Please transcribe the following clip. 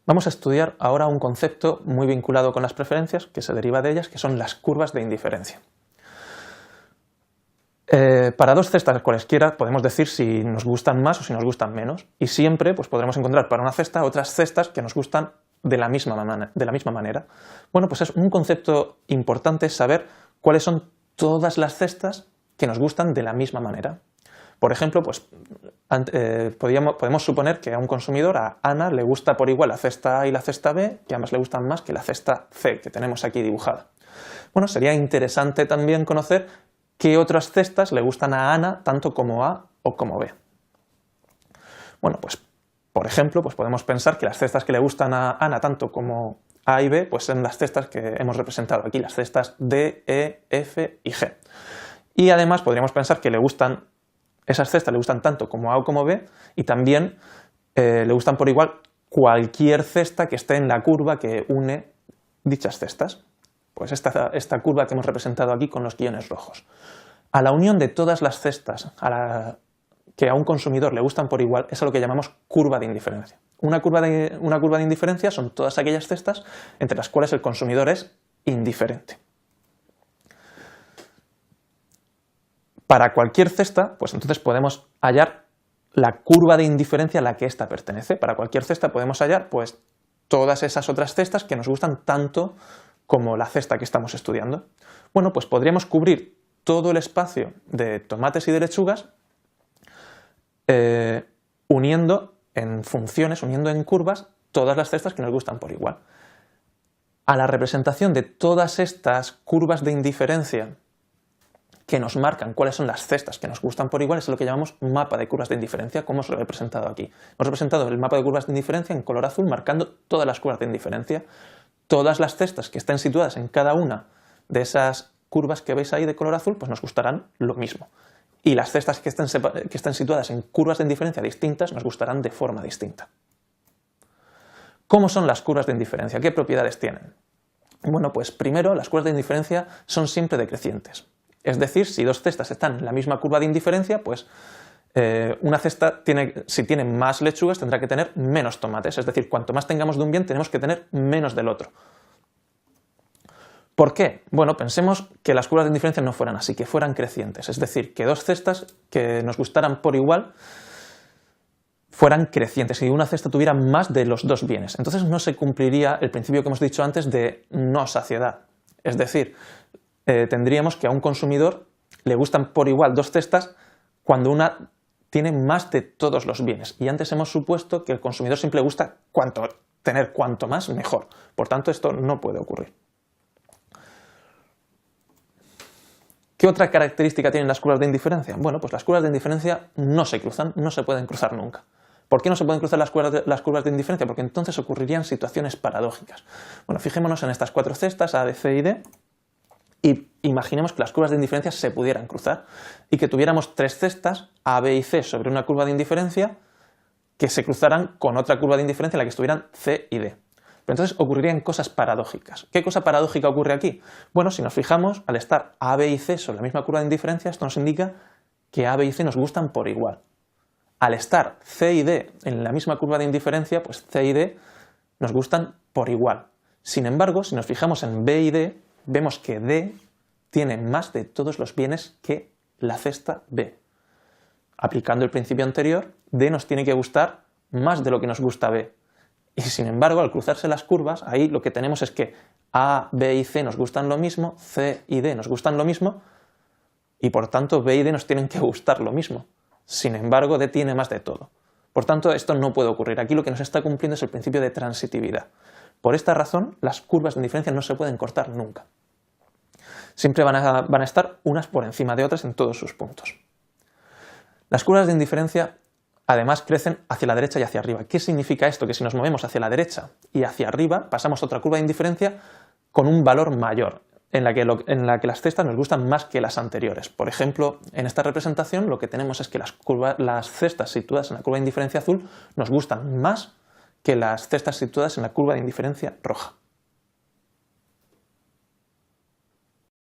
Vamos a estudiar ahora un concepto muy vinculado con las preferencias, que se deriva de ellas, que son las curvas de indiferencia. Para dos cestas cualesquiera podemos decir si nos gustan más o si nos gustan menos, y siempre pues, podremos encontrar para una cesta otras cestas que nos gustan de la misma manera. Bueno, pues es un concepto importante saber cuáles son todas las cestas que nos gustan de la misma manera. Por ejemplo, pues, podemos suponer que a un consumidor, a Ana, le gusta por igual la cesta A y la cesta B, que ambas le gustan más que la cesta C, que tenemos aquí dibujada. Bueno, sería interesante también conocer qué otras cestas le gustan a Ana, tanto como A o como B. Bueno, pues, por ejemplo, pues podemos pensar que las cestas que le gustan a Ana, tanto como A y B, pues son las cestas que hemos representado aquí, las cestas D, E, F y G. Y además podríamos pensar que esas cestas le gustan tanto como A o como B, y también le gustan por igual cualquier cesta que esté en la curva que une dichas cestas. Pues esta curva que hemos representado aquí con los guiones rojos. A la unión de todas las cestas que a un consumidor le gustan por igual es a lo que llamamos curva de indiferencia. Una curva de indiferencia son todas aquellas cestas entre las cuales el consumidor es indiferente. Para cualquier cesta, pues entonces podemos hallar la curva de indiferencia a la que ésta pertenece. Para cualquier cesta podemos hallar pues, todas esas otras cestas que nos gustan tanto como la cesta que estamos estudiando. Bueno, pues podríamos cubrir todo el espacio de tomates y de lechugas uniendo en funciones, uniendo en curvas, todas las cestas que nos gustan por igual. A la representación de todas estas curvas de indiferencia que nos marcan cuáles son las cestas que nos gustan por igual es lo que llamamos mapa de curvas de indiferencia, como os lo he representado aquí. Hemos representado el mapa de curvas de indiferencia en color azul, marcando todas las curvas de indiferencia. Todas las cestas que estén situadas en cada una de esas curvas que veis ahí de color azul, pues nos gustarán lo mismo. Y las cestas que estén situadas en curvas de indiferencia distintas nos gustarán de forma distinta. ¿Cómo son las curvas de indiferencia? ¿Qué propiedades tienen? Bueno, pues primero, las curvas de indiferencia son siempre decrecientes. Es decir, si dos cestas están en la misma curva de indiferencia, pues una cesta, si tiene más lechugas, tendrá que tener menos tomates. Es decir, cuanto más tengamos de un bien, tenemos que tener menos del otro. ¿Por qué? Bueno, pensemos que las curvas de indiferencia no fueran así, que fueran crecientes. Es decir, que dos cestas que nos gustaran por igual fueran crecientes y una cesta tuviera más de los dos bienes. Entonces no se cumpliría el principio que hemos dicho antes de no saciedad. Es decir, tendríamos que a un consumidor le gustan por igual dos cestas cuando una tiene más de todos los bienes. Y antes hemos supuesto que al consumidor siempre le gusta tener cuanto más mejor. Por tanto, esto no puede ocurrir. ¿Qué otra característica tienen las curvas de indiferencia? Bueno, pues las curvas de indiferencia no se cruzan, no se pueden cruzar nunca. ¿Por qué no se pueden cruzar las curvas de indiferencia? Porque entonces ocurrirían situaciones paradójicas. Bueno, fijémonos en estas cuatro cestas, A, B, C y D, y imaginemos que las curvas de indiferencia se pudieran cruzar y que tuviéramos tres cestas, A, B y C, sobre una curva de indiferencia que se cruzaran con otra curva de indiferencia en la que estuvieran C y D. Pero entonces ocurrirían cosas paradójicas. ¿Qué cosa paradójica ocurre aquí? Bueno, si nos fijamos, al estar A, B y C sobre la misma curva de indiferencia, esto nos indica que A, B y C nos gustan por igual. Al estar C y D en la misma curva de indiferencia, pues C y D nos gustan por igual. Sin embargo, si nos fijamos en B y D, vemos que D tiene más de todos los bienes que la cesta B. Aplicando el principio anterior, D nos tiene que gustar más de lo que nos gusta B. Y sin embargo, al cruzarse las curvas, ahí lo que tenemos es que A, B y C nos gustan lo mismo, C y D nos gustan lo mismo, y por tanto B y D nos tienen que gustar lo mismo. Sin embargo, D tiene más de todo. Por tanto, esto no puede ocurrir. Aquí lo que nos está cumpliendo es el principio de transitividad. Por esta razón, las curvas de indiferencia no se pueden cortar nunca. Siempre van a estar unas por encima de otras en todos sus puntos. Las curvas de indiferencia además crecen hacia la derecha y hacia arriba. ¿Qué significa esto? Que si nos movemos hacia la derecha y hacia arriba, pasamos a otra curva de indiferencia con un valor mayor, en la que las cestas nos gustan más que las anteriores. Por ejemplo, en esta representación lo que tenemos es que las cestas situadas en la curva de indiferencia azul nos gustan más que las cestas situadas en la curva de indiferencia roja.